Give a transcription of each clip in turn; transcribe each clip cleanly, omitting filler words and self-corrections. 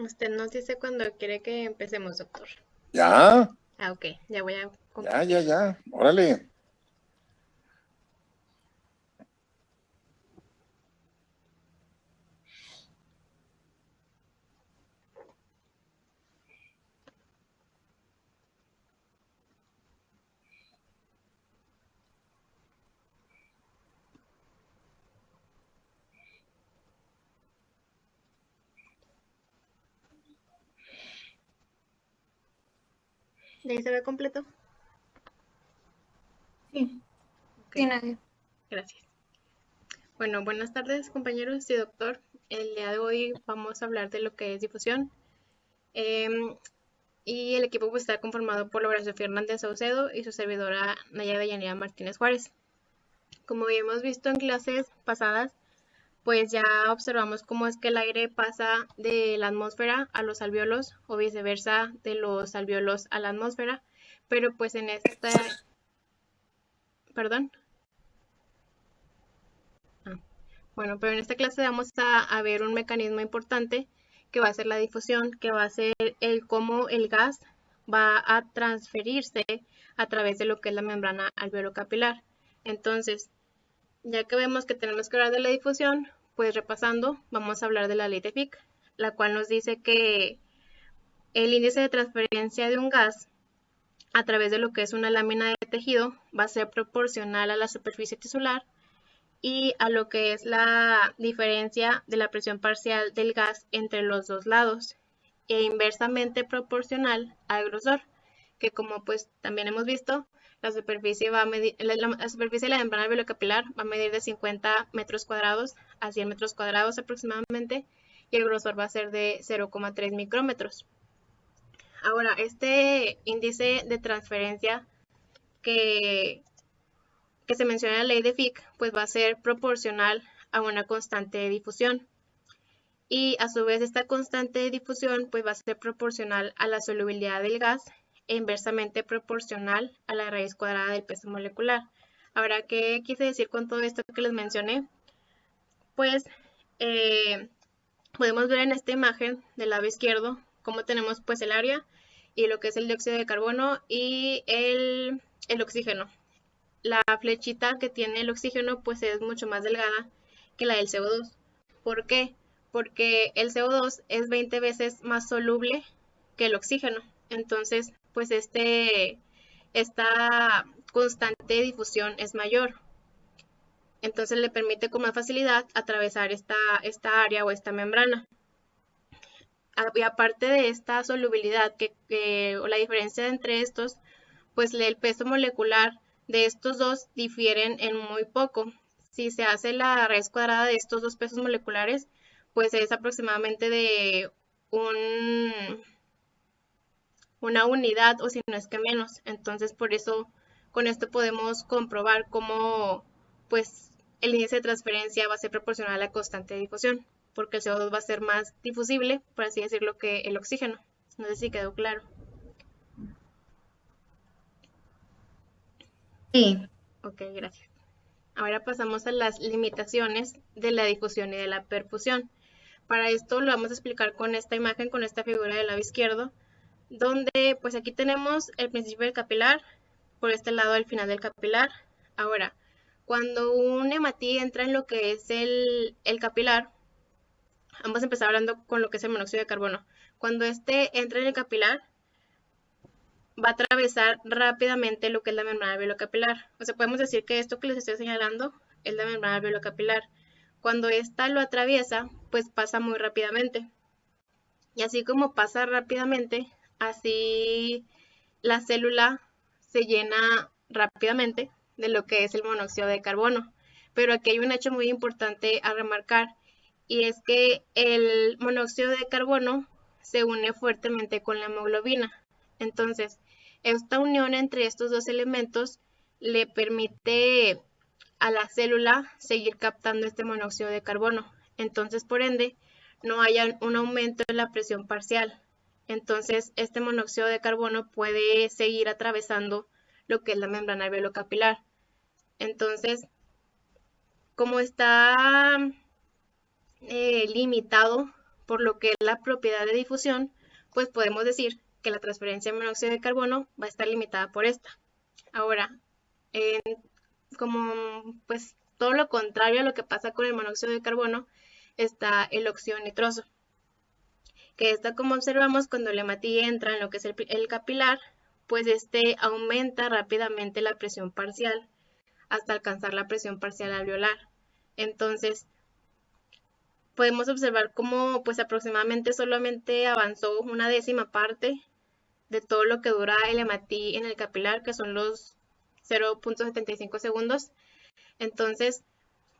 Usted nos dice cuando quiere que empecemos, doctor. Ya, Ok, ya voy a ya, compartir. ya, ya. Órale. ¿De ahí se ve completo? Sí, Ok, sí, nadie. gracias. Bueno, buenas tardes, compañeros y doctor. El día de hoy vamos a hablar de lo que es difusión. Em, y el equipo pues, está conformado por Horacio Fernández Saucedo y su servidora Nayade Yanira Martínez Juárez. Como ya hemos visto en clases pasadas, pues ya observamos cómo es que el aire pasa de la atmósfera a los alvéolos o viceversa de los alvéolos a la atmósfera, pero pues en perdón. Ah, bueno, pero en esta clase vamos a ver un mecanismo importante que va a ser la difusión, que va a ser el cómo el gas va a transferirse a través de lo que es la membrana alveolo-capilar. Entonces, ya que vemos que tenemos que hablar de la difusión, pues repasando, vamos a hablar de la ley de Fick, la cual nos dice que el índice de transferencia de un gas a través de lo que es una lámina de tejido va a ser proporcional a la superficie tisular y a lo que es la diferencia de la presión parcial del gas entre los dos lados e inversamente proporcional al grosor, que como pues también hemos visto, la superficie va a medir, la superficie de la membrana alveolo-capilar va a medir de 50 metros cuadrados a 100 metros cuadrados aproximadamente y el grosor va a ser de 0,3 micrómetros. Ahora, este índice de transferencia que, que se menciona en la ley de Fick, pues va a ser proporcional a una constante de difusión. Y a su vez esta constante de difusión pues va a ser proporcional a la solubilidad del gas e inversamente proporcional a la raíz cuadrada del peso molecular. Ahora, ¿qué quise decir con todo esto que les mencioné? Pues podemos ver en esta imagen del lado izquierdo cómo tenemos pues el área y lo que es el dióxido de carbono y el oxígeno. La flechita que tiene el oxígeno pues es mucho más delgada que la del CO2. ¿Por qué? Porque el CO2 es 20 veces más soluble que el oxígeno. Entonces, pues esta constante de difusión es mayor. Entonces le permite con más facilidad atravesar esta área o esta membrana. Y aparte de esta solubilidad o la diferencia entre estos, pues el peso molecular de estos dos difieren en muy poco. Si se hace la raíz cuadrada de estos dos pesos moleculares, pues es aproximadamente de una unidad o si no es que menos. Entonces por eso con esto podemos comprobar cómo pues el índice de transferencia va a ser proporcional a la constante de difusión, porque el CO2 va a ser más difusible, por así decirlo, que el oxígeno. No sé si quedó claro. Sí, Ok, gracias. Ahora pasamos a las limitaciones de la difusión y de la perfusión. Para esto lo vamos a explicar con esta imagen, con esta figura del lado izquierdo, donde pues aquí tenemos el principio del capilar, por este lado el final del capilar. Ahora, cuando un hematí entra en lo que es el capilar, vamos a empezar hablando con lo que es el monóxido de carbono. Cuando este entra en el capilar, va a atravesar rápidamente lo que es la membrana alveolo-capilar. O sea, podemos decir que esto que les estoy señalando es la membrana alveolo-capilar. Cuando esta lo atraviesa, pues pasa muy rápidamente. Y así como pasa rápidamente, así la célula se llena rápidamente de lo que es el monóxido de carbono. Pero aquí hay un hecho muy importante a remarcar y es que el monóxido de carbono se une fuertemente con la hemoglobina. Entonces, esta unión entre estos dos elementos le permite a la célula seguir captando este monóxido de carbono. Entonces, por ende, no haya un aumento en la presión parcial. Entonces, este monóxido de carbono puede seguir atravesando lo que es la membrana alveolo-capilar. Entonces, como está limitado por lo que la propiedad de difusión, pues podemos decir que la transferencia de monóxido de carbono va a estar limitada por esta. Ahora, como pues todo lo contrario a lo que pasa con el monóxido de carbono, está el óxido nitroso, que esta, como observamos, cuando el hematí entra en lo que es el capilar, pues este aumenta rápidamente la presión parcial hasta alcanzar la presión parcial alveolar. Entonces, podemos observar cómo pues aproximadamente solamente avanzó una décima parte de todo lo que dura el hematí en el capilar, que son los 0.75 segundos. Entonces,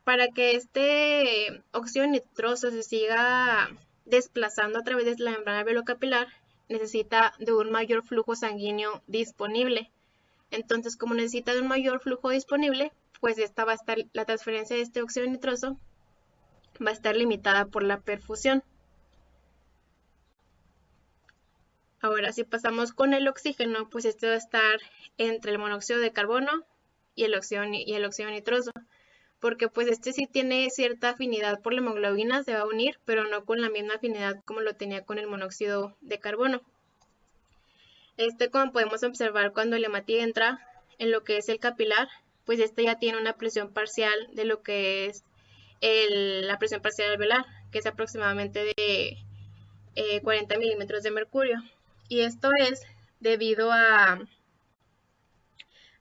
para que este óxido nitroso se siga desplazando a través de la membrana alveolocapilar, necesita de un mayor flujo sanguíneo disponible. Entonces, como necesita de un mayor flujo disponible, pues esta va a estar, la transferencia de este óxido nitroso va a estar limitada por la perfusión. Ahora, si pasamos con el oxígeno, pues este va a estar entre el monóxido de carbono y el óxido nitroso, porque pues este sí tiene cierta afinidad por la hemoglobina, se va a unir, pero no con la misma afinidad como lo tenía con el monóxido de carbono. Como podemos observar, cuando el hematí entra en lo que es el capilar, pues este ya tiene una presión parcial de lo que es la presión parcial alveolar, que es aproximadamente de 40 milímetros de mercurio. Y esto es debido a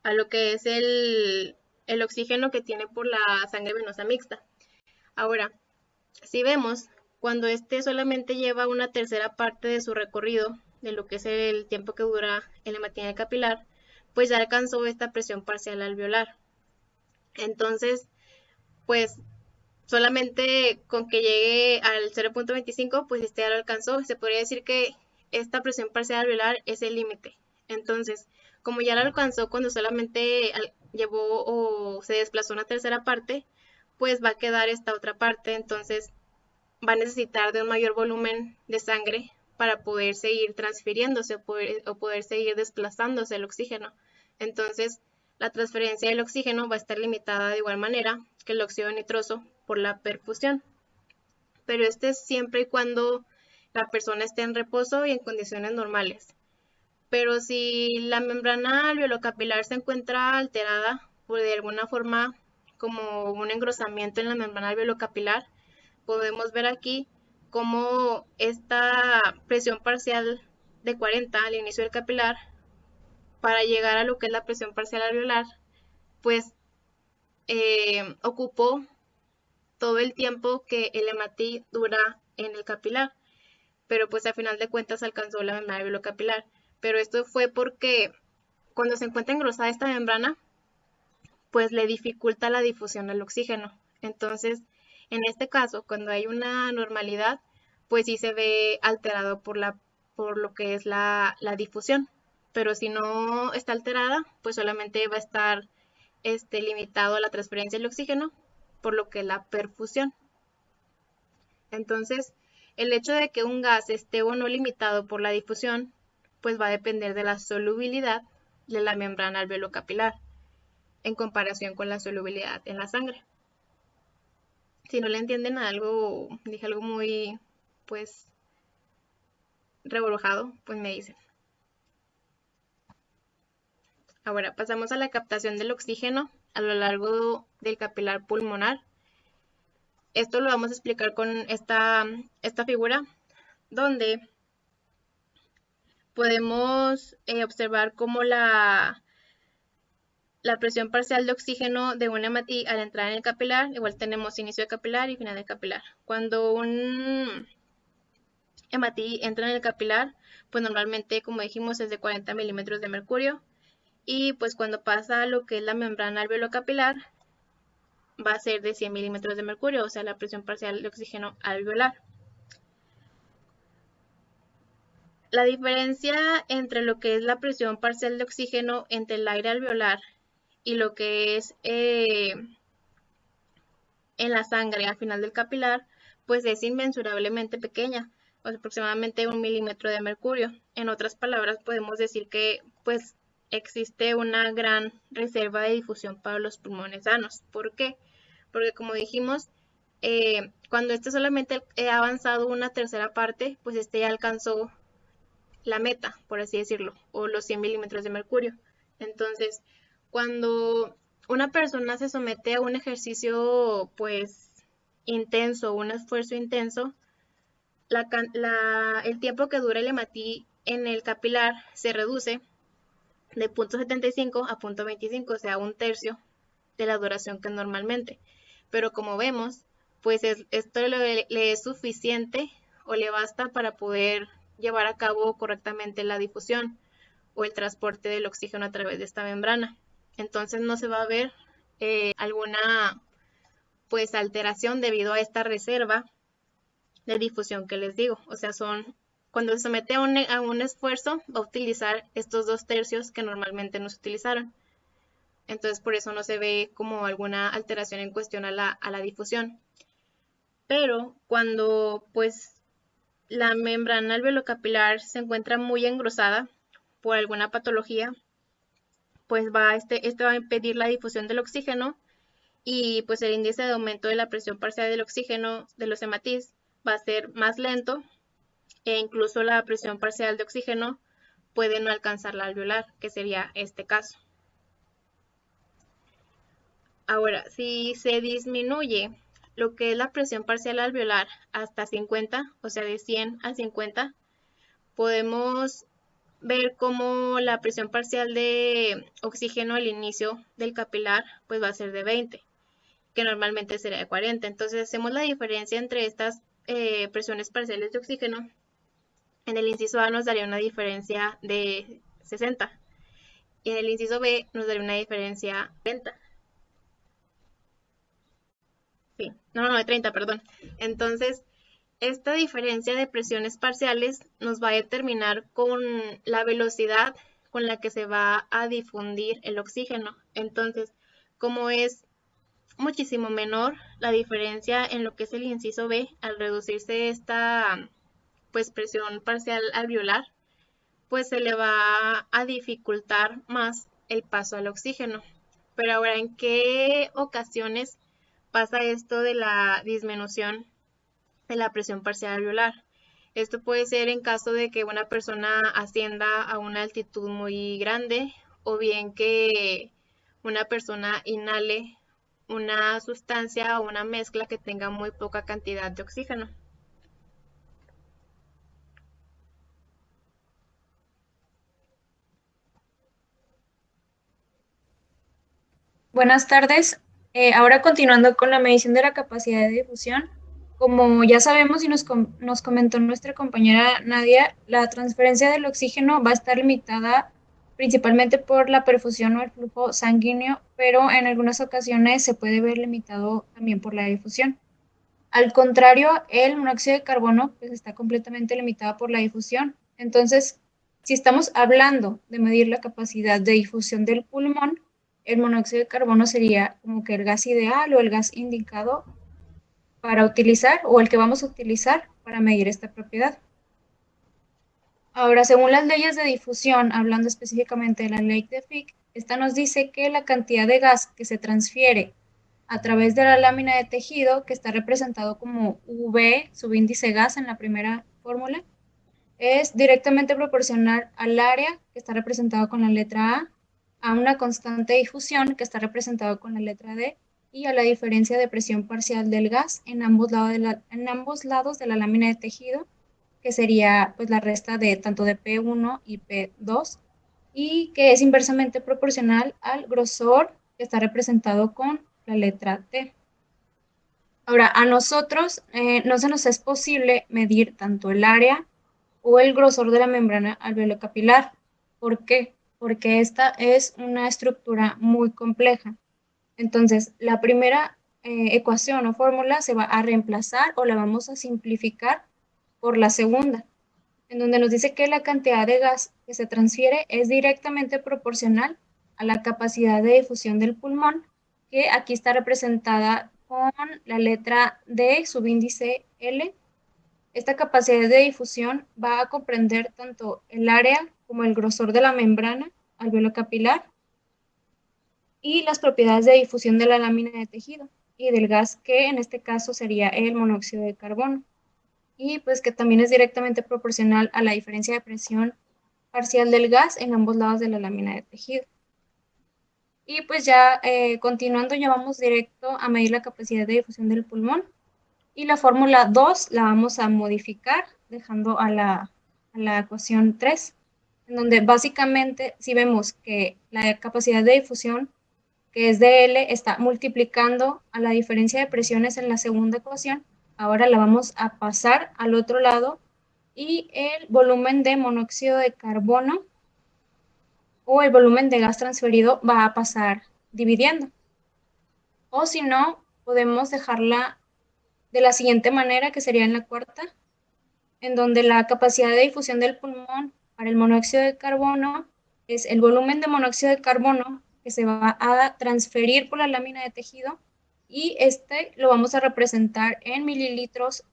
lo que es el oxígeno que tiene por la sangre venosa mixta. Ahora, si vemos, cuando este solamente lleva una tercera parte de su recorrido, de lo que es el tiempo que dura el hematí capilar, pues ya alcanzó esta presión parcial alveolar. Entonces, pues solamente con que llegue al 0.25, pues este ya lo alcanzó. Se podría decir que esta presión parcial alveolar es el límite. Entonces, como ya lo alcanzó cuando solamente llevó o se desplazó una tercera parte, pues va a quedar esta otra parte. Entonces, va a necesitar de un mayor volumen de sangre para poder seguir transfiriéndose o poder seguir desplazándose el oxígeno. Entonces, la transferencia del oxígeno va a estar limitada de igual manera que el óxido nitroso por la perfusión. Pero este es siempre y cuando la persona esté en reposo y en condiciones normales. Pero si la membrana alveolocapilar se encuentra alterada por de alguna forma como un engrosamiento en la membrana alveolocapilar, podemos ver aquí cómo esta presión parcial de 40 al inicio del capilar, para llegar a lo que es la presión parcial alveolar, pues ocupó todo el tiempo que el hematí dura en el capilar, pero pues a final de cuentas alcanzó la membrana alveolocapilar. Pero esto fue porque cuando se encuentra engrosada esta membrana, pues le dificulta la difusión del oxígeno. Entonces, en este caso, cuando hay una normalidad, pues sí se ve alterado por lo que es la difusión. Pero si no está alterada, pues solamente va a estar limitado a la transferencia del oxígeno, por lo que la perfusión. Entonces, el hecho de que un gas esté o no limitado por la difusión, pues va a depender de la solubilidad de la membrana alveolocapilar en comparación con la solubilidad en la sangre. Si no le entienden a algo, dije algo muy, pues, reborujado, pues me dicen. Ahora pasamos a la captación del oxígeno a lo largo del capilar pulmonar. Esto lo vamos a explicar con esta figura, donde podemos observar cómo la presión parcial de oxígeno de un hematí al entrar en el capilar, igual tenemos inicio de capilar y final de capilar. Cuando un hematí entra en el capilar, pues normalmente, como dijimos, es de 40 milímetros de mercurio, y pues cuando pasa a lo que es la membrana alveolocapilar, va a ser de 100 milímetros de mercurio, o sea, la presión parcial de oxígeno alveolar. La diferencia entre lo que es la presión parcial de oxígeno entre el aire alveolar y lo que es en la sangre al final del capilar, pues es inmensurablemente pequeña, o sea, aproximadamente 1 milímetro de mercurio. En otras palabras, podemos decir que pues existe una gran reserva de difusión para los pulmones sanos. ¿Por qué? Porque como dijimos, Cuando este solamente ha avanzado una tercera parte, pues este ya alcanzó la meta, por así decirlo, o los 100 milímetros de mercurio. Entonces, cuando una persona se somete a un ejercicio, pues, intenso, un esfuerzo intenso, el tiempo que dura el hematí en el capilar se reduce de 0.75 a 0.25, o sea, un tercio de la duración que normalmente. Pero como vemos, pues esto le es suficiente o le basta para poder llevar a cabo correctamente la difusión o el transporte del oxígeno a través de esta membrana. Entonces no se va a ver alguna pues alteración debido a esta reserva de difusión que les digo. O sea, cuando se somete a un esfuerzo, va a utilizar estos 2/3 que normalmente no se utilizaron. Entonces, por eso no se ve como alguna alteración en cuestión a la difusión. Pero cuando pues la membrana alveolocapilar se encuentra muy engrosada por alguna patología, pues este va a impedir la difusión del oxígeno y pues el índice de aumento de la presión parcial del oxígeno de los hematís va a ser más lento e incluso la presión parcial de oxígeno puede no alcanzar la alveolar, que sería este caso. Ahora, si se disminuye lo que es la presión parcial alveolar hasta 50, o sea, de 100 a 50, podemos ver cómo la presión parcial de oxígeno al inicio del capilar pues va a ser de 20, que normalmente sería de 40. Entonces hacemos la diferencia entre estas presiones parciales de oxígeno. En el inciso A nos daría una diferencia de 60 y en el inciso B nos daría una diferencia de 30. Sí, no, de 30, perdón. Entonces, esta diferencia de presiones parciales nos va a determinar con la velocidad con la que se va a difundir el oxígeno. Entonces, como es muchísimo menor la diferencia en lo que es el inciso B, al reducirse esta pues presión parcial alveolar, pues se le va a dificultar más el paso al oxígeno. Pero ahora, ¿en qué ocasiones pasa esto de la disminución de la presión parcial alveolar? Esto puede ser en caso de que una persona ascienda a una altitud muy grande o bien que una persona inhale una sustancia o una mezcla que tenga muy poca cantidad de oxígeno. Buenas tardes. Ahora continuando con la medición de la capacidad de difusión, como ya sabemos y nos comentó nuestra compañera Nadia, la transferencia del oxígeno va a estar limitada principalmente por la perfusión o el flujo sanguíneo, pero en algunas ocasiones se puede ver limitado también por la difusión. Al contrario, el monóxido de carbono pues, está completamente limitado por la difusión. Entonces, si estamos hablando de medir la capacidad de difusión del pulmón, el monóxido de carbono sería como que el gas ideal o el gas indicado para utilizar o el que vamos a utilizar para medir esta propiedad. Ahora, según las leyes de difusión, hablando específicamente de la ley de Fick, esta nos dice que la cantidad de gas que se transfiere a través de la lámina de tejido, que está representado como V, subíndice gas en la primera fórmula, es directamente proporcional al área, que está representado con la letra a una constante de difusión, que está representado con la letra D, y a la diferencia de presión parcial del gas en ambos lados de la lámina de tejido, que sería pues la resta de tanto de P1 y P2, y que es inversamente proporcional al grosor, que está representado con la letra T. Ahora, a nosotros no se nos es posible medir tanto el área o el grosor de la membrana alveolocapilar. ¿Por qué? Porque esta es una estructura muy compleja. Entonces, la primera ecuación o fórmula se va a reemplazar o la vamos a simplificar por la segunda, en donde nos dice que la cantidad de gas que se transfiere es directamente proporcional a la capacidad de difusión del pulmón, que aquí está representada con la letra D, subíndice L. Esta capacidad de difusión va a comprender tanto el área como el grosor de la membrana alveolocapilar y las propiedades de difusión de la lámina de tejido. y del gas, que en este caso sería el monóxido de carbono, y pues que también es directamente proporcional a la diferencia de presión parcial del gas en ambos lados de la lámina de tejido. Y pues ya continuando, ya vamos directo a medir la capacidad de difusión del pulmón. Y la fórmula 2 la vamos a modificar dejando a la ecuación 3, en donde básicamente si vemos que la capacidad de difusión, que es de L, está multiplicando a la diferencia de presiones en la segunda ecuación, ahora la vamos a pasar al otro lado y el volumen de monóxido de carbono o el volumen de gas transferido va a pasar dividiendo. O si no, podemos dejarla de la siguiente manera, que sería en la cuarta, en donde la capacidad de difusión del pulmón para el monóxido de carbono es el volumen de monóxido de carbono que se va a transferir por la lámina de tejido, y este lo vamos a representar en mililitros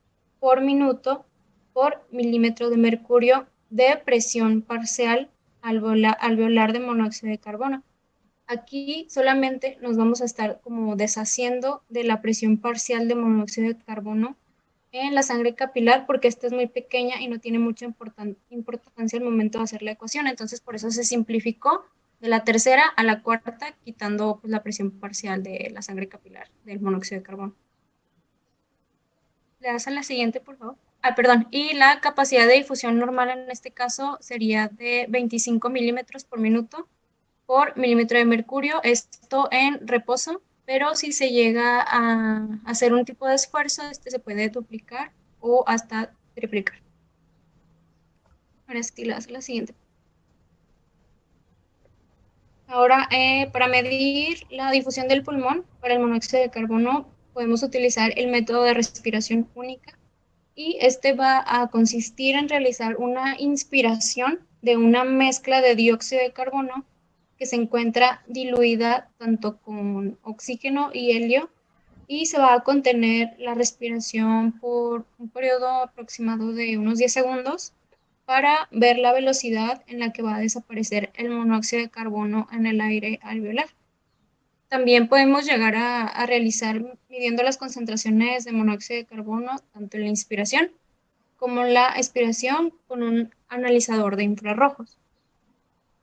por minuto por milímetro de mercurio de presión parcial alveolar de monóxido de carbono. Aquí solamente nos vamos a estar como deshaciendo de la presión parcial de monóxido de carbono en la sangre capilar, porque esta es muy pequeña y no tiene mucha importancia al momento de hacer la ecuación. Entonces, por eso se simplificó de la tercera a la cuarta, quitando pues, la presión parcial de la sangre capilar del monóxido de carbono. Le das a la siguiente, por favor. Perdón. Y la capacidad de difusión normal en este caso sería de 25 milímetros por minuto por milímetro de mercurio, esto en reposo, pero si se llega a hacer un tipo de esfuerzo, este se puede duplicar o hasta triplicar. Ahora sí, la siguiente. Ahora, para medir la difusión del pulmón para el monóxido de carbono, podemos utilizar el método de respiración única, y este va a consistir en realizar una inspiración de una mezcla de dióxido de carbono que se encuentra diluida tanto con oxígeno y helio, y se va a contener la respiración por un periodo aproximado de unos 10 segundos para ver la velocidad en la que va a desaparecer el monóxido de carbono en el aire alveolar. También podemos llegar a realizar midiendo las concentraciones de monóxido de carbono tanto en la inspiración como la expiración con un analizador de infrarrojos.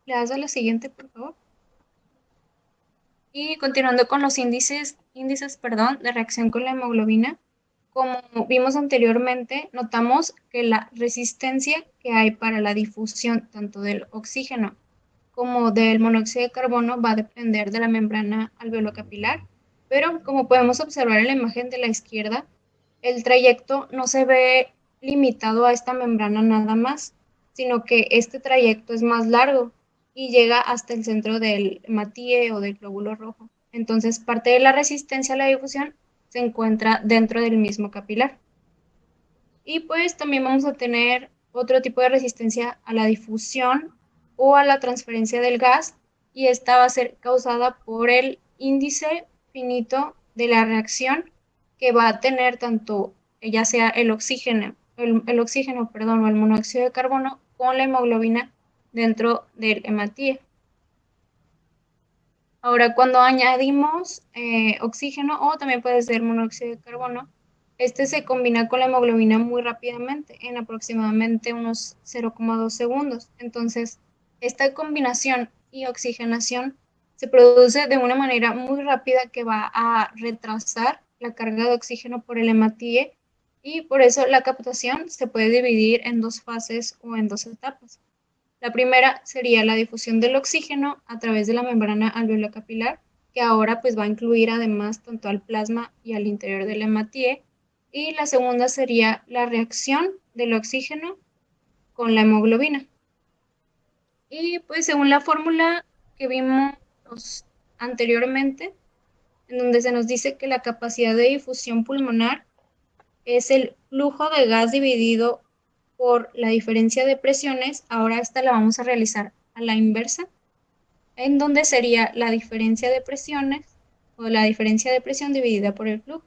Le das a la siguiente, por favor. Y continuando con los índices de reacción con la hemoglobina, como vimos anteriormente, notamos que la resistencia que hay para la difusión tanto del oxígeno como del monóxido de carbono va a depender de la membrana alveolocapilar, pero como podemos observar en la imagen de la izquierda, el trayecto no se ve limitado a esta membrana nada más, sino que este trayecto es más largo y llega hasta el centro del hematíe o del glóbulo rojo. Entonces, parte de la resistencia a la difusión se encuentra dentro del mismo capilar. Y pues también vamos a tener otro tipo de resistencia a la difusión o a la transferencia del gas, y esta va a ser causada por el índice finito de la reacción que va a tener tanto ya sea el oxígeno, o el monóxido de carbono con la hemoglobina dentro del hematíe. Ahora, cuando añadimos oxígeno o también puede ser monóxido de carbono, este se combina con la hemoglobina muy rápidamente, en aproximadamente unos 0,2 segundos. Entonces, esta combinación y oxigenación se produce de una manera muy rápida que va a retrasar la carga de oxígeno por el hematíe, y por eso la captación se puede dividir en dos fases o en dos etapas. La primera sería la difusión del oxígeno a través de la membrana alveolocapilar, que ahora pues va a incluir además tanto al plasma y al interior del hematíe. Y la segunda sería la reacción del oxígeno con la hemoglobina. Y pues según la fórmula que vimos anteriormente, en donde se nos dice que la capacidad de difusión pulmonar es el flujo de gas dividido por la diferencia de presiones, ahora esta la vamos a realizar a la inversa, en donde sería la diferencia de presiones o la diferencia de presión dividida por el flujo.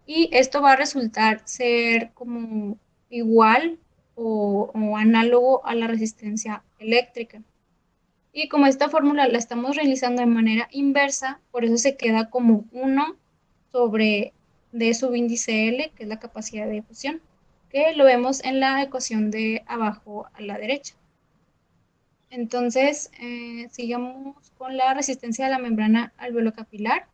Y esto va a resultar ser como igual o análogo a la resistencia eléctrica. Y como esta fórmula la estamos realizando de manera inversa, por eso se queda como 1 sobre D subíndice L, que es la capacidad de difusión, que lo vemos en la ecuación de abajo a la derecha. Entonces, sigamos con la resistencia de la membrana alveolocapilar,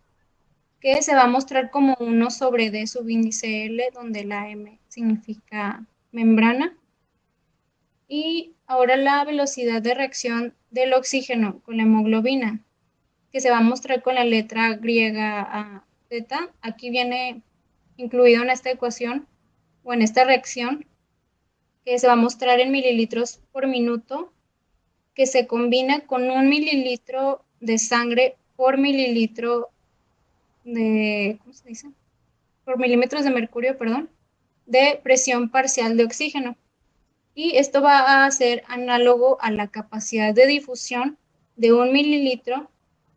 que se va a mostrar como 1 sobre D subíndice L, donde la M significa membrana. Y ahora la velocidad de reacción del oxígeno con la hemoglobina, que se va a mostrar con la letra griega a zeta. Aquí viene incluido en esta ecuación o en esta reacción, que se va a mostrar en mililitros por minuto, que se combina con 1 mililitro de sangre por mililitro de, ¿cómo se dice? Por milímetros de mercurio, perdón, de presión parcial de oxígeno. Y esto va a ser análogo a la capacidad de difusión de 1 mililitro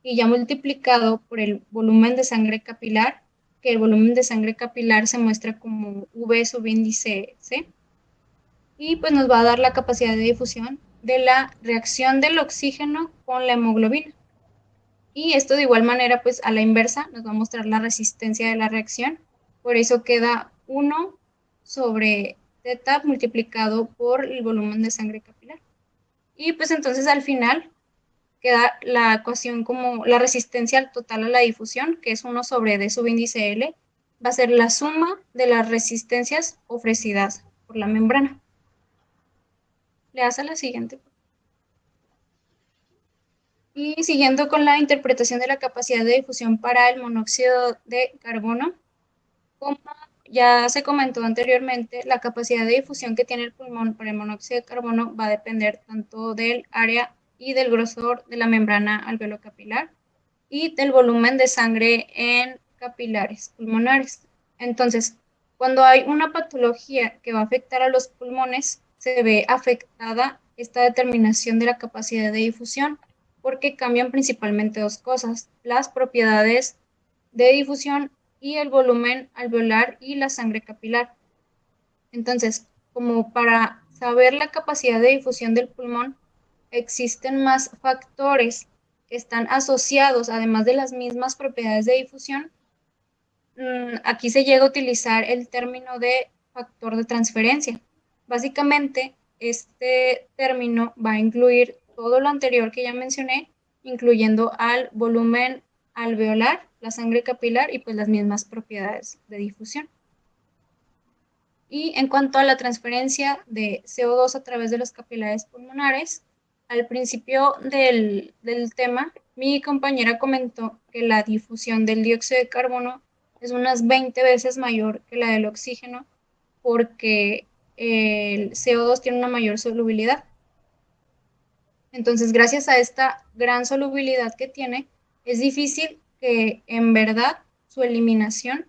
y ya multiplicado por el volumen de sangre capilar, que el volumen de sangre capilar se muestra como V subíndice C. Y pues nos va a dar la capacidad de difusión de la reacción del oxígeno con la hemoglobina. Y esto de igual manera, pues a la inversa, nos va a mostrar la resistencia de la reacción. Por eso queda 1 sobre θ multiplicado por el volumen de sangre capilar. Y pues entonces al final queda la ecuación como la resistencia total a la difusión, que es 1 sobre D subíndice L, va a ser la suma de las resistencias ofrecidas por la membrana. Le das a la siguiente. Y siguiendo con la interpretación de la capacidad de difusión para el monóxido de carbono, como ya se comentó anteriormente, la capacidad de difusión que tiene el pulmón para el monóxido de carbono va a depender tanto del área y del grosor de la membrana alveolocapilar y del volumen de sangre en capilares pulmonares. Entonces, cuando hay una patología que va a afectar a los pulmones, se ve afectada esta determinación de la capacidad de difusión, porque cambian principalmente dos cosas: las propiedades de difusión y el volumen alveolar y la sangre capilar. Entonces, como para saber la capacidad de difusión del pulmón, existen más factores que están asociados, además de las mismas propiedades de difusión. Aquí se llega a utilizar el término de factor de transferencia. Básicamente, este término va a incluir todo lo anterior que ya mencioné, incluyendo al volumen alveolar, la sangre capilar y pues las mismas propiedades de difusión. Y en cuanto a la transferencia de CO2 a través de los capilares pulmonares, al principio del tema, mi compañera comentó que la difusión del dióxido de carbono es unas 20 veces mayor que la del oxígeno, porque el CO2 tiene una mayor solubilidad. Entonces, gracias a esta gran solubilidad que tiene, es difícil que en verdad su eliminación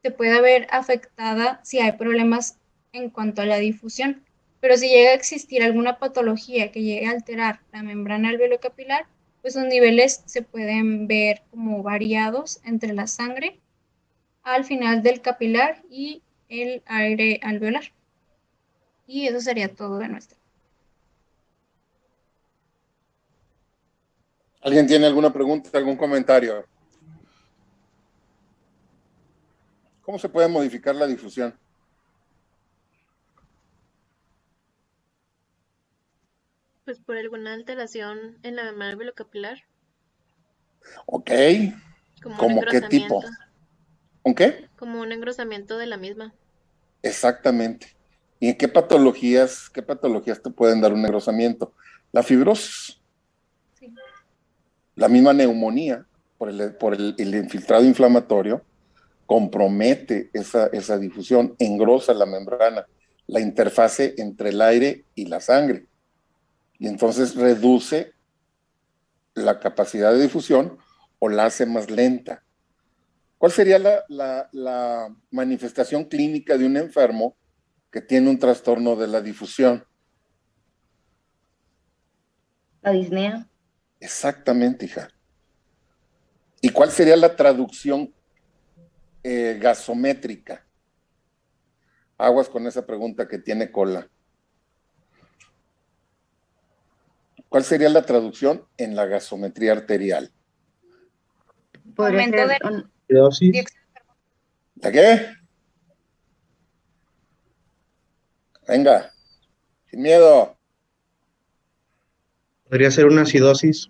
se pueda ver afectada si hay problemas en cuanto a la difusión. Pero si llega a existir alguna patología que llegue a alterar la membrana alveolocapilar, pues los niveles se pueden ver como variados entre la sangre al final del capilar y el aire alveolar. Y eso sería todo de nuestra. ¿Alguien tiene alguna pregunta, algún comentario? ¿Cómo se puede modificar la difusión? Pues por alguna alteración en la membrana alveolocapilar, Ok. como un ¿Cómo qué tipo? engrosamiento, ¿Con qué? como un engrosamiento de la misma. Exactamente. ¿Y en qué patologías te pueden dar un engrosamiento? La fibrosis, Sí. la misma neumonía el infiltrado inflamatorio compromete esa difusión, engrosa la membrana, la interfase entre el aire y la sangre. Y entonces reduce la capacidad de difusión o la hace más lenta. ¿Cuál sería la manifestación clínica de un enfermo que tiene un trastorno de la difusión? La disnea. Exactamente, hija. ¿Y cuál sería la traducción gasométrica? Aguas con esa pregunta que tiene cola. ¿Cuál sería la traducción en la gasometría arterial? Podría Aumento ser de un- dióxido de carbono. ¿De qué? Venga, sin miedo. ¿Podría ser una acidosis?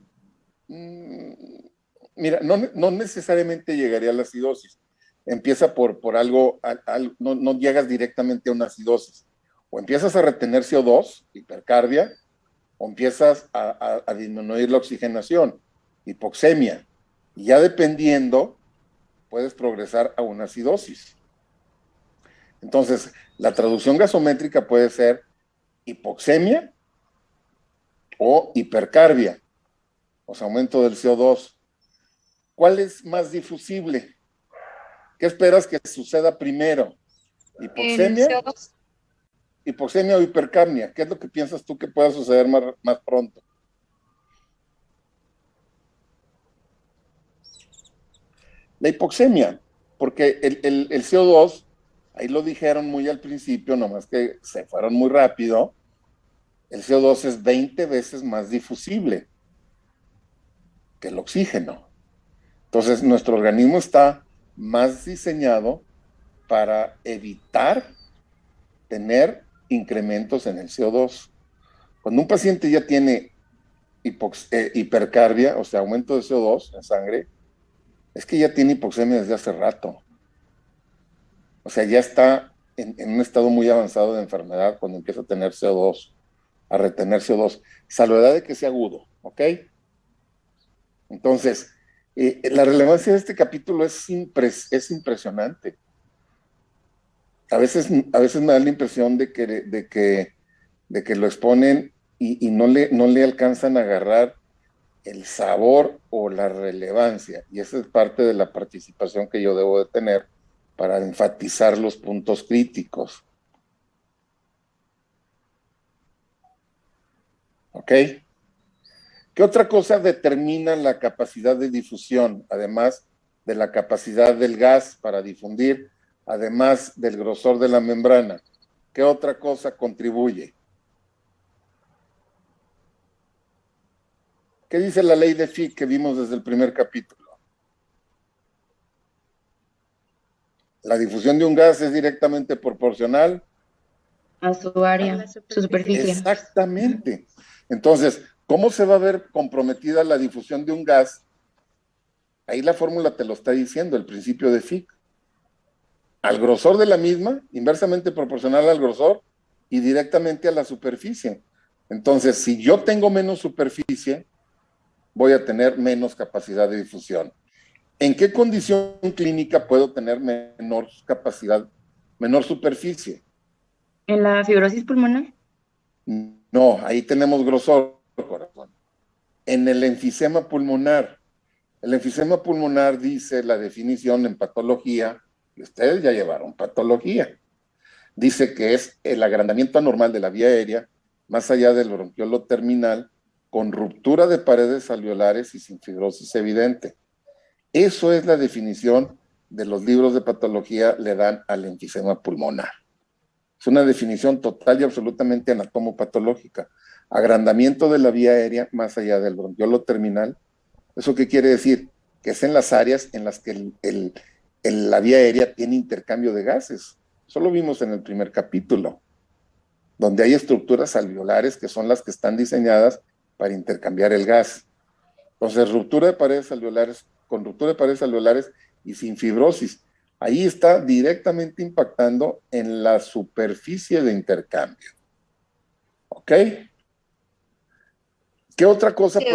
Mira, no necesariamente llegaría a la acidosis. Empieza por algo, no llegas directamente a una acidosis. O empiezas a retener CO2, hipercarbia, o empiezas a disminuir la oxigenación, hipoxemia. Y ya dependiendo, puedes progresar a una acidosis. Entonces, la traducción gasométrica puede ser hipoxemia o hipercarbia, o sea, aumento del CO2. ¿Cuál es más difusible? ¿Qué esperas que suceda primero? El ¿Hipoxemia? CO2. ¿Hipoxemia o hipercapnia? ¿Qué es lo que piensas tú que pueda suceder más pronto? La hipoxemia, porque el CO2, ahí lo dijeron muy al principio, nomás que se fueron muy rápido, el CO2 es 20 veces más difusible que el oxígeno. Entonces, nuestro organismo está más diseñado para evitar tener incrementos en el CO2. Cuando un paciente ya tiene hipercarbia, o sea, aumento de CO2 en sangre, es que ya tiene hipoxemia desde hace rato. O sea, ya está en un estado muy avanzado de enfermedad cuando empieza a tener CO2, a retener CO2, salvedad de que sea agudo, ¿ok? Entonces, la relevancia de este capítulo es impresionante. A veces me da la impresión de que lo exponen y no le alcanzan a agarrar el sabor o la relevancia. Y esa es parte de la participación que yo debo de tener para enfatizar los puntos críticos. ¿Ok? ¿Qué otra cosa determina la capacidad de difusión, además de la capacidad del gas para difundir, además del grosor de la membrana? ¿Qué otra cosa contribuye? ¿Qué dice la ley de Fick que vimos desde el primer capítulo? La difusión de un gas es directamente proporcional A su A área, la su superficie. superficie. Exactamente. Entonces, ¿cómo se va a ver comprometida la difusión de un gas? Ahí la fórmula te lo está diciendo, el principio de Fick. Al grosor de la misma, inversamente proporcional al grosor y directamente a la superficie. Entonces, si yo tengo menos superficie, voy a tener menos capacidad de difusión. ¿En qué condición clínica puedo tener menor capacidad, menor superficie? En la fibrosis pulmonar, No, ahí tenemos grosor, corazón. En el enfisema pulmonar. El enfisema pulmonar dice la definición en patología, y ustedes ya llevaron patología. Dice que es el agrandamiento anormal de la vía aérea, más allá del bronquiolo terminal, con ruptura de paredes alveolares y sin fibrosis evidente. Eso es la definición de los libros de patología le dan al enfisema pulmonar. Es una definición total y absolutamente anatomopatológica. Agrandamiento de la vía aérea más allá del bronquiolo terminal. ¿Eso qué quiere decir? Que es en las áreas en las que la vía aérea tiene intercambio de gases. Eso lo vimos en el primer capítulo, donde hay estructuras alveolares que son las que están diseñadas para intercambiar el gas. Entonces, ruptura de paredes alveolares, con ruptura de paredes alveolares y sin fibrosis. Ahí está directamente impactando en la superficie de intercambio. ¿Ok? ¿Qué otra cosa Sí.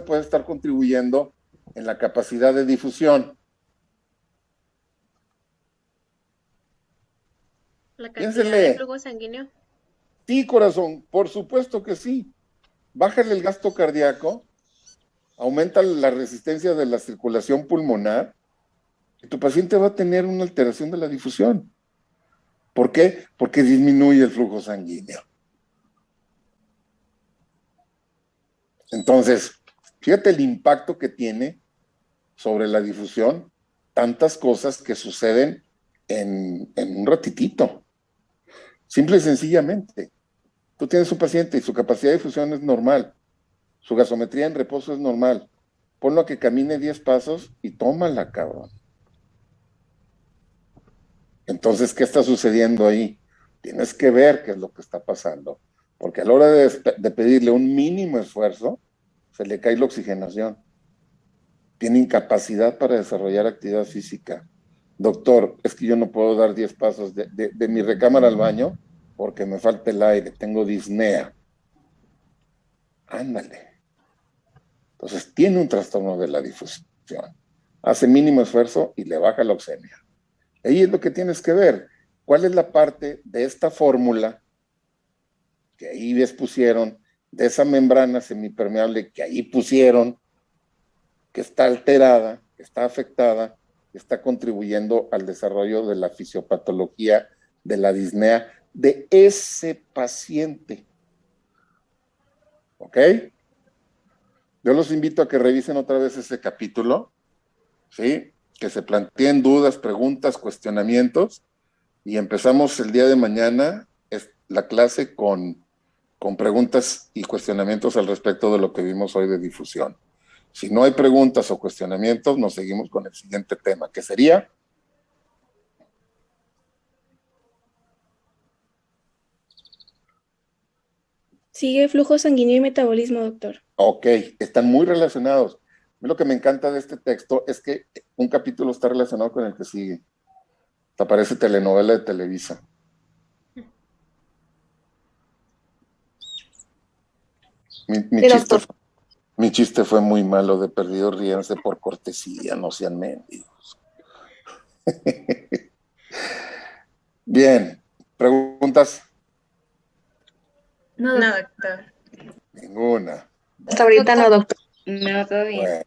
puede estar contribuyendo en la capacidad de difusión? La cantidad Piénsenle. de flujo sanguíneo. Sí, corazón, por supuesto que sí. Bájale el gasto cardíaco, aumenta la resistencia de la circulación pulmonar y tu paciente va a tener una alteración de la difusión. ¿Por qué? Porque disminuye el flujo sanguíneo. Entonces, fíjate el impacto que tiene sobre la difusión tantas cosas que suceden en un ratitito. Simple y sencillamente. Tú tienes un paciente y su capacidad de difusión es normal. Su gasometría en reposo es normal. Ponlo a que camine 10 pasos y tómala, cabrón. Entonces, ¿qué está sucediendo ahí? Tienes que ver qué es lo que está pasando, porque a la hora de pedirle un mínimo esfuerzo, se le cae la oxigenación. Tiene incapacidad para desarrollar actividad física. Doctor, es que yo no puedo dar 10 pasos de mi recámara al baño porque me falta el aire, tengo disnea. Ándale. Entonces tiene un trastorno de la difusión. Hace mínimo esfuerzo y le baja la oxemia. Ahí es lo que tienes que ver. ¿Cuál es la parte de esta fórmula que ahí ves pusieron, de esa membrana semipermeable que ahí pusieron, que está alterada, que está afectada, que está contribuyendo al desarrollo de la fisiopatología de la disnea de ese paciente? ¿Ok? Yo los invito a que revisen otra vez ese capítulo, ¿sí? Que se planteen dudas, preguntas, cuestionamientos, y empezamos el día de mañana la clase con preguntas y cuestionamientos al respecto de lo que vimos hoy de difusión. Si no hay preguntas o cuestionamientos, nos seguimos con el siguiente tema, que sería... Sigue flujo sanguíneo y metabolismo, doctor. Ok, están muy relacionados. A mí lo que me encanta de este texto es que un capítulo está relacionado con el que sigue. Te parece telenovela de Televisa. Mi chiste fue muy malo, de perdido ríanse por cortesía, no sean mendigos. Bien, ¿preguntas? No, No, doctor. Ninguna. Hasta ahorita no, doctor. no, todo bien. Bueno,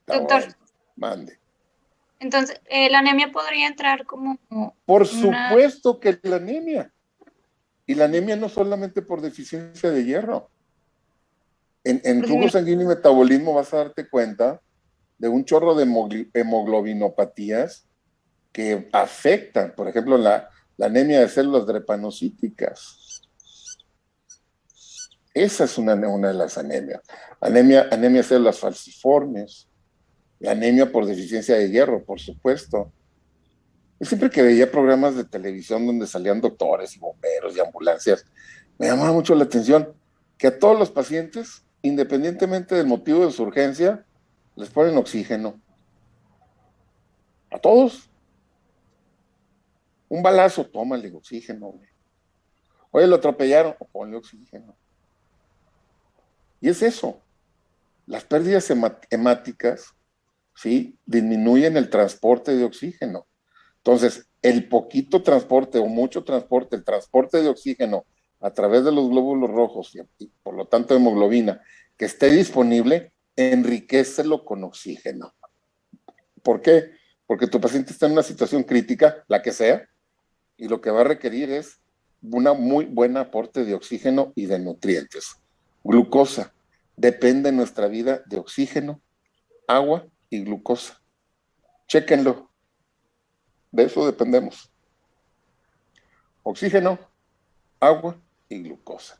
está Doctor. bueno. Mande. Entonces, ¿la anemia podría entrar como Por una... supuesto que la anemia. Y la anemia no solamente por deficiencia de hierro. En flujo sanguíneo y metabolismo vas a darte cuenta de un chorro de hemoglobinopatías que afectan, por ejemplo, la anemia de células drepanocíticas. Esa es una de las anemias. Anemia de células falciformes. La anemia por deficiencia de hierro, por supuesto. Yo siempre que veía programas de televisión donde salían doctores y bomberos y ambulancias, me llamaba mucho la atención que a todos los pacientes, independientemente del motivo de su urgencia, les ponen oxígeno. A todos. Un balazo, tómale oxígeno. Oye, lo atropellaron, ponle oxígeno. Y es eso. Las pérdidas hemáticas, ¿sí?, disminuyen el transporte de oxígeno. Entonces, el poquito transporte o mucho transporte, el transporte de oxígeno a través de los glóbulos rojos y por lo tanto hemoglobina, que esté disponible, enriquécelo con oxígeno. ¿Por qué? Porque tu paciente está en una situación crítica, la que sea, y lo que va a requerir es una muy buena aporte de oxígeno y de nutrientes. Glucosa. Depende nuestra vida de oxígeno, agua y glucosa. Chéquenlo. De eso dependemos. Oxígeno, agua y glucosa.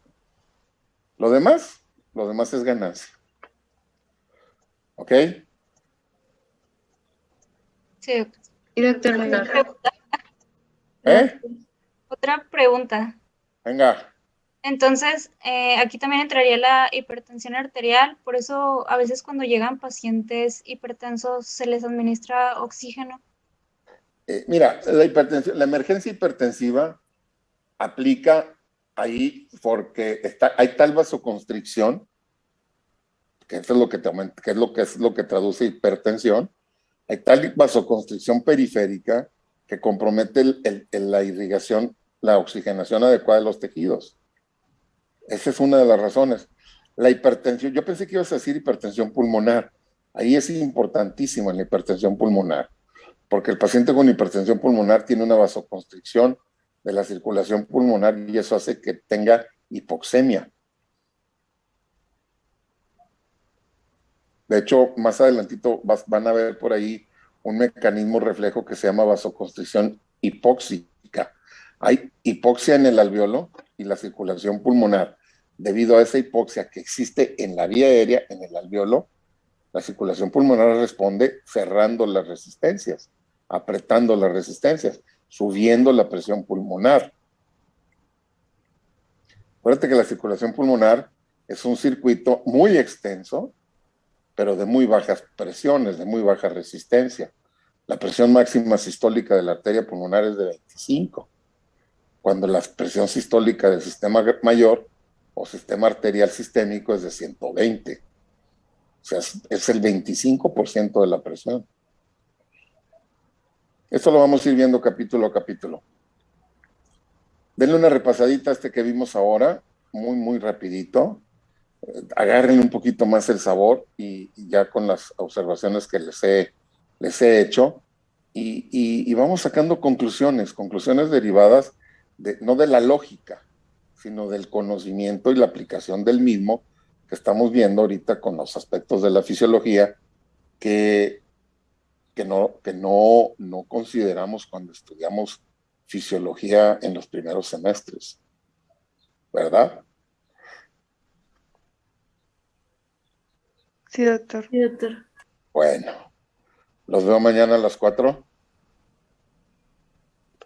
Lo demás es ganancia. ¿Ok? Sí, doctor. Y doctor, Otra pregunta. Venga. Entonces, aquí también entraría la hipertensión arterial, por eso a veces cuando llegan pacientes hipertensos se les administra oxígeno. Mira, la emergencia hipertensiva aplica ahí porque hay tal vasoconstricción, que eso es lo que te aumenta, que es lo que traduce hipertensión. Hay tal vasoconstricción periférica que compromete la irrigación, la oxigenación adecuada de los tejidos. Esa es una de las razones. La hipertensión, yo pensé que ibas a decir hipertensión pulmonar. Ahí es importantísimo en la hipertensión pulmonar, porque el paciente con hipertensión pulmonar tiene una vasoconstricción de la circulación pulmonar y eso hace que tenga hipoxemia. De hecho, más adelantito van a ver por ahí un mecanismo reflejo que se llama vasoconstricción hipóxica. Hay hipoxia en el alveolo y la circulación pulmonar. Debido a esa hipoxia que existe en la vía aérea, en el alveolo, la circulación pulmonar responde cerrando las resistencias, apretando las resistencias. subiendo la presión pulmonar. Acuérdate que la circulación pulmonar es un circuito muy extenso, pero de muy bajas presiones, de muy baja resistencia. La presión máxima sistólica de la arteria pulmonar es de 25, cuando la presión sistólica del sistema mayor o sistema arterial sistémico es de 120. O sea, es el 25% de la presión. Esto lo vamos a ir viendo capítulo a capítulo. Denle una repasadita a este que vimos ahora, muy, muy rapidito. Agarren un poquito más el sabor y ya con las observaciones que les he hecho y vamos sacando conclusiones derivadas no de la lógica, sino del conocimiento y la aplicación del mismo que estamos viendo ahorita con los aspectos de la fisiología que no consideramos cuando estudiamos fisiología en los primeros semestres, ¿verdad? Sí, doctor. Sí, doctor. Bueno, los veo mañana a las 4.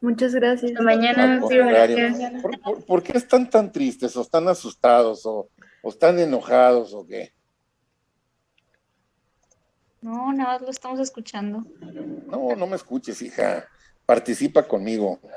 Muchas gracias. Hasta mañana, Al sí, contrario. gracias. ¿Por qué están tan tristes o están asustados o están enojados o qué? No, nada más lo estamos escuchando. No me escuches, hija. Participa conmigo.